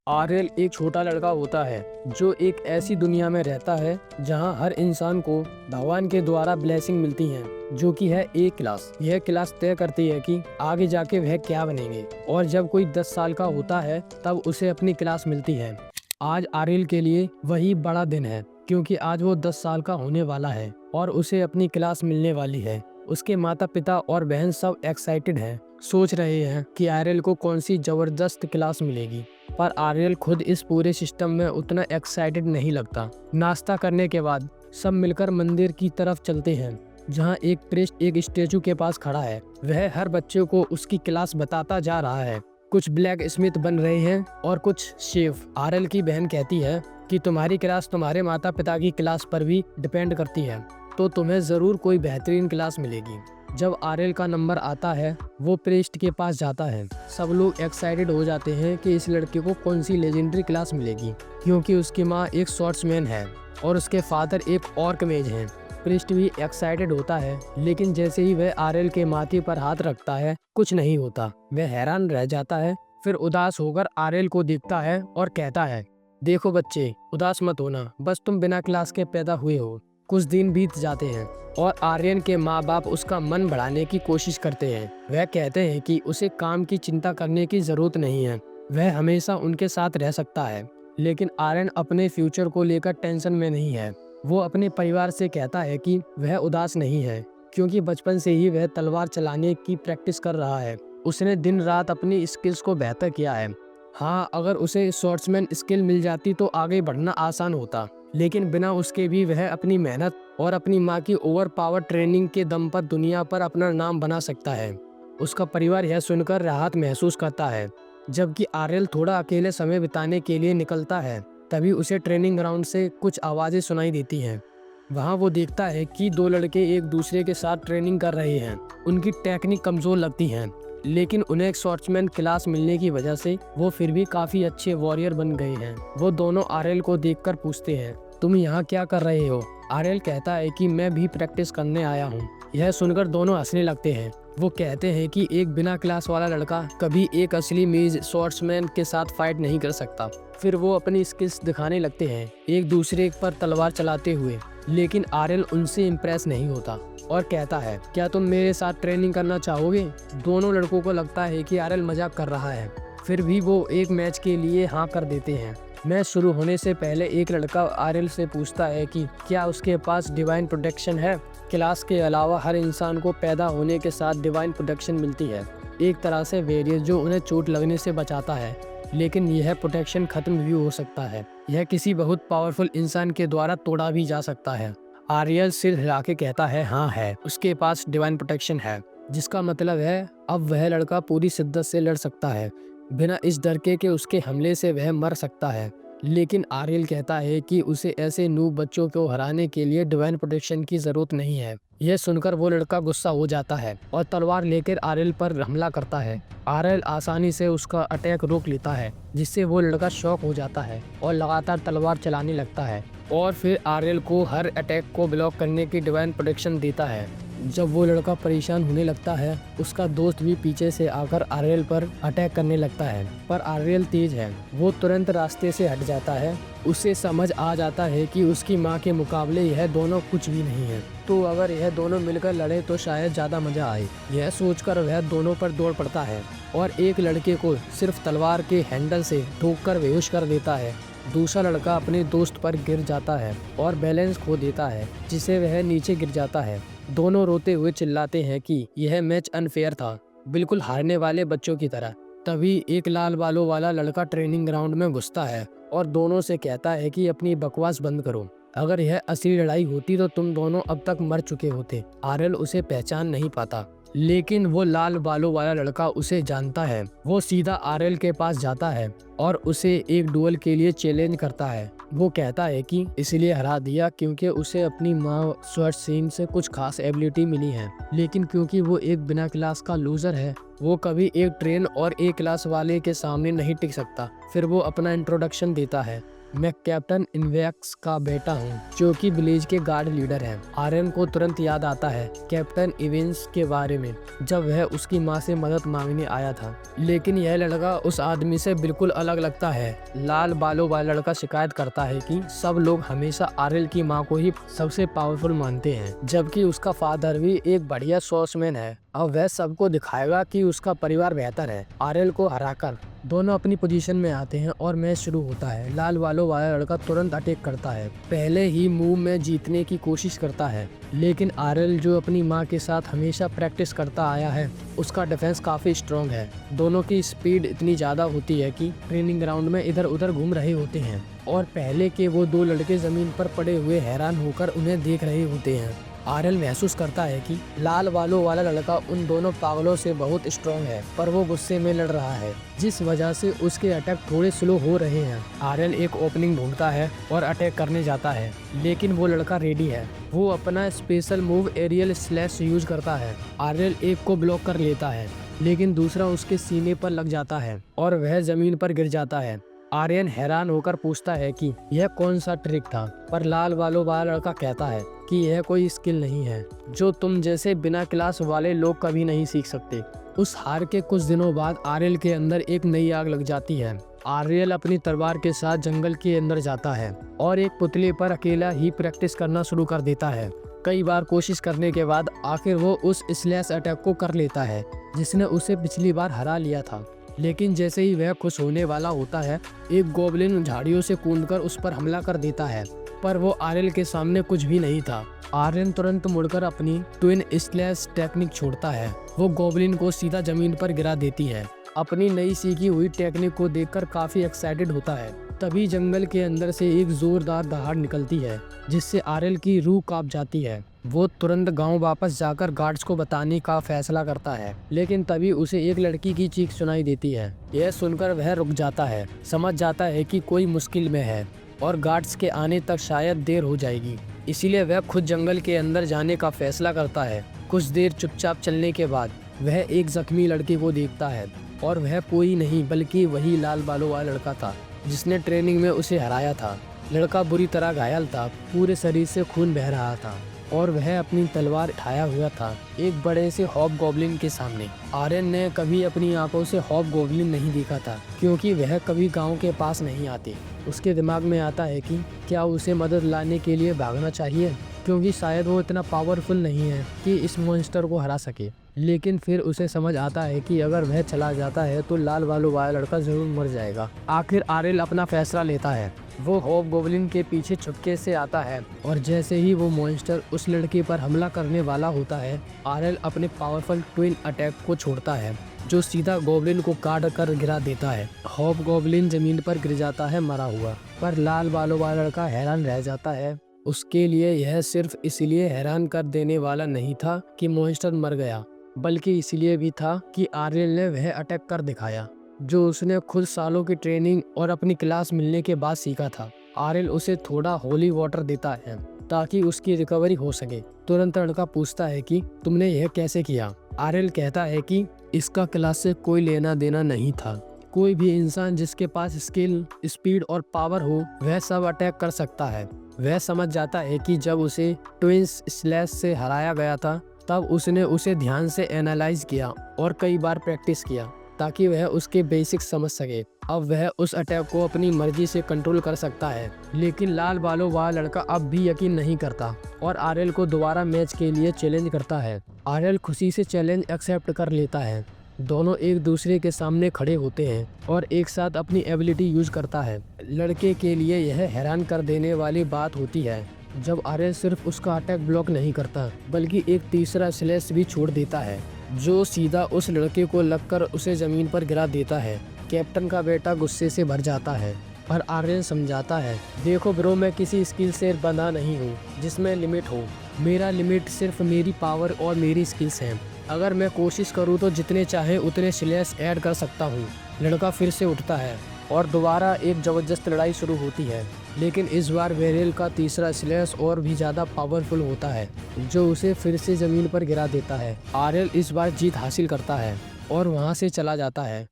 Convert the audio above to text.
आर्यल एक छोटा लड़का होता है जो एक ऐसी दुनिया में रहता है जहां हर इंसान को भगवान के द्वारा ब्लेसिंग मिलती है, जो कि है एक क्लास। यह क्लास तय करती है कि आगे जाके वह क्या बनेंगे। और जब कोई 10 साल का होता है तब उसे अपनी क्लास मिलती है। आज आर्यल के लिए वही बड़ा दिन है, क्योंकि आज वो 10 साल का होने वाला है और उसे अपनी क्लास मिलने वाली है। उसके माता पिता और बहन सब एक्साइटेड हैं, सोच रहे हैं कि आर्यल को कौन सी जबरदस्त क्लास मिलेगी। पर आर्यल खुद इस पूरे सिस्टम में उतना एक्साइटेड नहीं लगता। नाश्ता करने के बाद सब मिलकर मंदिर की तरफ चलते हैं, जहां एक प्रीस्ट एक स्टेचू के पास खड़ा है। वह हर बच्चे को उसकी क्लास बताता जा रहा है। कुछ ब्लैक स्मिथ बन रहे हैं और कुछ शेफ। आर्यल की बहन कहती है कि तुम्हारी क्लास तुम्हारे माता पिता की क्लास पर भी डिपेंड करती है, तो तुम्हें जरूर कोई बेहतरीन क्लास मिलेगी। जब आर्यल का नंबर आता है वो प्रीस्ट के पास जाता है। सब लोग एक्साइटेड हो जाते हैं कि इस लड़के को कौन सी लेजेंडरी क्लास मिलेगी, क्योंकि उसकी माँ एक स्वॉर्ड्समैन है और उसके फादर एक ऑर्क मेज हैं। प्रीस्ट भी एक्साइटेड होता है, लेकिन जैसे ही वह आर्यल के माथे पर हाथ रखता है कुछ नहीं होता। वह हैरान रह जाता है, फिर उदास होकर आर्यल को देखता है और कहता है, देखो बच्चे, उदास मत होना, बस तुम बिना क्लास के पैदा हुए हो। कुछ दिन बीत जाते हैं और आर्यन के माँ बाप उसका मन बढ़ाने की कोशिश करते हैं। वह कहते हैं कि उसे काम की चिंता करने की जरूरत नहीं है, वह हमेशा उनके साथ रह सकता है। लेकिन आर्यन अपने फ्यूचर को लेकर टेंशन में नहीं है। वो अपने परिवार से कहता है कि वह उदास नहीं है, क्योंकि बचपन से ही वह तलवार चलाने की प्रैक्टिस कर रहा है। उसने दिन रात अपनी स्किल्स को बेहतर किया है। हाँ, अगर उसे स्वॉर्ड्समैन स्किल मिल जाती तो आगे बढ़ना आसान होता, लेकिन बिना उसके भी वह अपनी मेहनत और अपनी माँ की ओवर पावर ट्रेनिंग के दम पर दुनिया पर अपना नाम बना सकता है। उसका परिवार यह सुनकर राहत महसूस करता है। जबकि आर्यल थोड़ा अकेले समय बिताने के लिए निकलता है, तभी उसे ट्रेनिंग ग्राउंड से कुछ आवाज़ें सुनाई देती हैं। वहाँ वो देखता है कि दो लड़के एक दूसरे के साथ ट्रेनिंग कर रहे हैं। उनकी टेक्निक कमज़ोर लगती है, लेकिन उन्हें एक स्वॉर्ड्समैन क्लास मिलने की वजह से वो फिर भी काफ़ी अच्छे वॉरियर बन गए हैं। वो दोनों आर्यल को देखकर पूछते हैं, तुम यहाँ क्या कर रहे हो? आर्यल कहता है कि मैं भी प्रैक्टिस करने आया हूँ। यह सुनकर दोनों हंसने लगते हैं। वो कहते हैं कि एक बिना क्लास वाला लड़का कभी एक असली मेज स्वॉर्ड्समैन के साथ फाइट नहीं कर सकता। फिर वो अपनी स्किल्स दिखाने लगते हैं, एक दूसरे पर तलवार चलाते हुए। लेकिन आर्यल उनसे इम्प्रेस नहीं होता और कहता है, क्या तुम मेरे साथ ट्रेनिंग करना चाहोगे? दोनों लड़कों को लगता है कि आर्यल मजाक कर रहा है, फिर भी वो एक मैच के लिए हाँ कर देते हैं। मैच शुरू होने से पहले एक लड़का आर्यल से पूछता है कि क्या उसके पास डिवाइन प्रोटेक्शन है। क्लास के अलावा हर इंसान को पैदा होने के साथ डिवाइन प्रोटेक्शन मिलती है, एक तरह से वेरियर जो उन्हें चोट लगने से बचाता है। लेकिन यह प्रोटेक्शन खत्म भी हो सकता है, यह किसी बहुत पावरफुल इंसान के द्वारा तोड़ा भी जा सकता है। आर्यल सिर हिला के कहता है, हाँ है, उसके पास डिवाइन प्रोटेक्शन है, जिसका मतलब है अब वह लड़का पूरी शिद्दत से लड़ सकता है, बिना इस डर के कि उसके हमले से वह मर सकता है। लेकिन आर्यल कहता है कि उसे ऐसे नूब बच्चों को हराने के लिए डिवाइन प्रोटेक्शन की जरूरत नहीं है। यह सुनकर वो लड़का गुस्सा हो जाता है और तलवार लेकर आर्यल पर हमला करता है। आर्यल आसानी से उसका अटैक रोक लेता है, जिससे वो लड़का शॉक हो जाता है और लगातार तलवार चलाने लगता है और फिर आर्यल को हर अटैक को ब्लॉक करने की डिवाइन प्रोटेक्शन देता है। जब वो लड़का परेशान होने लगता है, उसका दोस्त भी पीछे से आकर आर्यल पर अटैक करने लगता है, पर आर्यल तेज है, वो तुरंत रास्ते से हट जाता है। उसे समझ आ जाता है कि उसकी माँ के मुकाबले यह दोनों कुछ भी नहीं है, तो अगर यह दोनों मिलकर लड़े तो शायद ज़्यादा मजा आए। यह सोचकर वह दोनों पर दौड़ पड़ता है और एक लड़के को सिर्फ तलवार के हैंडल से ठोककर बेहोश कर देता है। दूसरा लड़का अपने दोस्त पर गिर जाता है और बैलेंस खो देता है, जिसे वह नीचे गिर जाता है। दोनों रोते हुए चिल्लाते हैं कि यह मैच अनफेयर था, बिल्कुल हारने वाले बच्चों की तरह। तभी एक लाल बालों वाला लड़का ट्रेनिंग ग्राउंड में घुसता है और दोनों से कहता है कि अपनी बकवास बंद करो, अगर यह असली लड़ाई होती तो तुम दोनों अब तक मर चुके होते। आर्यल उसे पहचान नहीं पाता, लेकिन वो लाल बालों वाला लड़का उसे जानता है। वो सीधा आर्यल के पास जाता है और उसे एक डुएल के लिए चैलेंज करता है। वो कहता है कि इसलिए हरा दिया क्योंकि उसे अपनी माँ स्वॉर्ड्समैन से कुछ खास एबिलिटी मिली है, लेकिन क्योंकि वो एक बिना क्लास का लूजर है, वो कभी एक ट्रेन और एक क्लास वाले के सामने नहीं टिक सकता। फिर वो अपना इंट्रोडक्शन देता है। मैं कैप्टन इनवेक्स का बेटा हूँ, जो कि विलेज के गार्ड लीडर हैं। आर्यन को तुरंत याद आता है कैप्टन इवेंस के बारे में, जब वह उसकी माँ से मदद मांगने आया था। लेकिन यह लड़का उस आदमी से बिल्कुल अलग लगता है। लाल बालों वाला लड़का शिकायत करता है कि सब लोग हमेशा आर्यन की माँ को ही सबसे पावरफुल मानते हैं, जबकि उसका फादर भी एक बढ़िया सॉर्समैन है। अब वह सबको दिखाएगा कि उसका परिवार बेहतर है। आर्यन को हराकर दोनों अपनी पोजीशन में आते हैं और मैच शुरू होता है। लाल बालों वाला लड़का तुरंत अटैक करता है, पहले ही मूव में जीतने की कोशिश करता है। लेकिन आर्यन, जो अपनी माँ के साथ हमेशा प्रैक्टिस करता आया है, उसका डिफेंस काफी स्ट्रॉन्ग है। दोनों की स्पीड इतनी ज्यादा होती है कि ट्रेनिंग ग्राउंड में इधर उधर घूम रहे होते हैं और पहले के वो दो लड़के जमीन पर पड़े हुए हैरान होकर उन्हें देख रहे होते हैं। आर्यन महसूस करता है कि लाल बालों वाला लड़का उन दोनों पागलों से बहुत स्ट्रॉन्ग है, पर वो गुस्से में लड़ रहा है, जिस वजह से उसके अटैक थोड़े स्लो हो रहे हैं। आर्यन एक ओपनिंग ढूंढता है और अटैक करने जाता है, लेकिन वो लड़का रेडी है। वो अपना special move aerial slash use करता है। आर्यन एक को ब्लॉक कर लेता है, लेकिन दूसरा उसके सीने पर लग जाता है और वह जमीन पर गिर जाता है। आर्यन हैरान होकर पूछता है कि यह कौन सा ट्रिक था, पर लाल बालों वाला लड़का कहता है कि यह कोई स्किल नहीं है जो तुम जैसे बिना क्लास वाले लोग कभी नहीं सीख सकते। उस हार के कुछ दिनों बाद आर्यन के अंदर एक नई आग लग जाती है। आर्यन अपनी तलवार के साथ जंगल के अंदर जाता है और एक पुतले पर अकेला ही प्रैक्टिस करना शुरू कर देता है। कई बार कोशिश करने के बाद आखिर वो उस स्लैश अटैक को कर लेता है जिसने उसे पिछली बार हरा लिया था। लेकिन जैसे ही वह खुश होने वाला होता है, एक गोब्लिन झाड़ियों से कूदकर उस पर हमला कर देता है, पर वो आर्यन के सामने कुछ भी नहीं था। आर्यन तुरंत मुड़कर अपनी ट्विन स्लैश टेक्निक छोड़ता है। वो गोब्लिन को सीधा जमीन पर गिरा देती है। अपनी नई सीखी हुई टेक्निक को देखकर काफी एक्साइटेड होता है। तभी जंगल के अंदर से एक जोरदार दहाड़ निकलती है, जिससे आर्यन की रूह कांप जाती है। वो तुरंत गांव वापस जाकर गार्ड्स को बताने का फैसला करता है, लेकिन तभी उसे एक लड़की की चीख सुनाई देती है। यह सुनकर वह रुक जाता है, समझ जाता है कि कोई मुश्किल में है और गार्ड्स के आने तक शायद देर हो जाएगी। इसीलिए वह खुद जंगल के अंदर जाने का फैसला करता है। कुछ देर चुपचाप चलने के बाद वह एक जख्मी लड़के को देखता है, और वह कोई नहीं बल्कि वही लाल बालों वाला लड़का था जिसने ट्रेनिंग में उसे हराया था। लड़का बुरी तरह घायल था, पूरे शरीर से खून बह रहा था और वह अपनी तलवार उठाया हुआ था एक बड़े से हॉबगॉब्लिन के सामने। आर्यन ने कभी अपनी आंखों से हॉबगॉब्लिन नहीं देखा था, क्योंकि वह कभी गांव के पास नहीं आते। उसके दिमाग में आता है कि क्या उसे मदद लाने के लिए भागना चाहिए, क्योंकि शायद वो इतना पावरफुल नहीं है कि इस मॉन्स्टर को हरा सके। लेकिन फिर उसे समझ आता है कि अगर वह चला जाता है तो लाल बालों वाला लड़का जरूर मर जाएगा। आखिर आर्यन अपना फैसला लेता है। वो हॉबगॉब्लिन के पीछे चुपके से आता है और जैसे ही वो मॉन्स्टर उस लड़के पर हमला करने वाला होता है, आर्यन अपने पावरफुल ट्विन अटैक को छोड़ता है, जो सीधा गॉब्लिन को काट कर गिरा देता है। हॉबगॉब्लिन जमीन पर गिर जाता है मरा हुआ, पर लाल बालों वाला लड़का हैरान रह जाता है। उसके लिए यह सिर्फ इसलिए हैरान कर देने वाला नहीं था कि मॉन्स्टर मर गया, बल्कि इसलिए भी था कि आर्यन ने वह अटैक कर दिखाया जो उसने खुद सालों की ट्रेनिंग और अपनी क्लास मिलने के बाद सीखा था। आर्यन उसे थोड़ा होली वाटर देता है ताकि उसकी रिकवरी हो सके। तुरंत लड़का पूछता है कि तुमने यह कैसे किया। आर्यन कहता है कि इसका क्लास से कोई लेना देना नहीं था। कोई भी इंसान जिसके पास स्किल, स्पीड और पावर हो, वह सब अटैक कर सकता है। वह समझ जाता है कि जब उसे ट्विंस स्लैश से हराया गया था, तब उसने उसे ध्यान से एनालाइज किया और कई बार प्रैक्टिस किया ताकि वह उसके बेसिक्स समझ सके। अब वह उस अटैक को अपनी मर्जी से कंट्रोल कर सकता है। लेकिन लाल बालों वाला लड़का अब भी यकीन नहीं करता और आर्यन को दोबारा मैच के लिए चैलेंज करता है। आर्यन खुशी से चैलेंज एक्सेप्ट कर लेता है। दोनों एक दूसरे के सामने खड़े होते हैं और एक साथ अपनी एबिलिटी यूज करता है। लड़के के लिए यह हैरान कर देने वाली बात होती है जब आर्यन सिर्फ उसका अटैक ब्लॉक नहीं करता, बल्कि एक तीसरा स्लैश भी छोड़ देता है जो सीधा उस लड़के को लगकर उसे जमीन पर गिरा देता है। कैप्टन का बेटा गुस्से से भर जाता है, पर आर्यन समझाता है, देखो ब्रो, मैं किसी स्किल से बंधा नहीं हूँ जिसमें लिमिट हो। मेरा लिमिट सिर्फ मेरी पावर और मेरी स्किल्स हैं। अगर मैं कोशिश करूँ तो जितने चाहे उतने स्लैश ऐड कर सकता हूँ। लड़का फिर से उठता है और दोबारा एक जबरदस्त लड़ाई शुरू होती है, लेकिन इस बार वेरेल का तीसरा स्लैश और भी ज्यादा पावरफुल होता है जो उसे फिर से जमीन पर गिरा देता है। आर्यन इस बार जीत हासिल करता है और वहां से चला जाता है।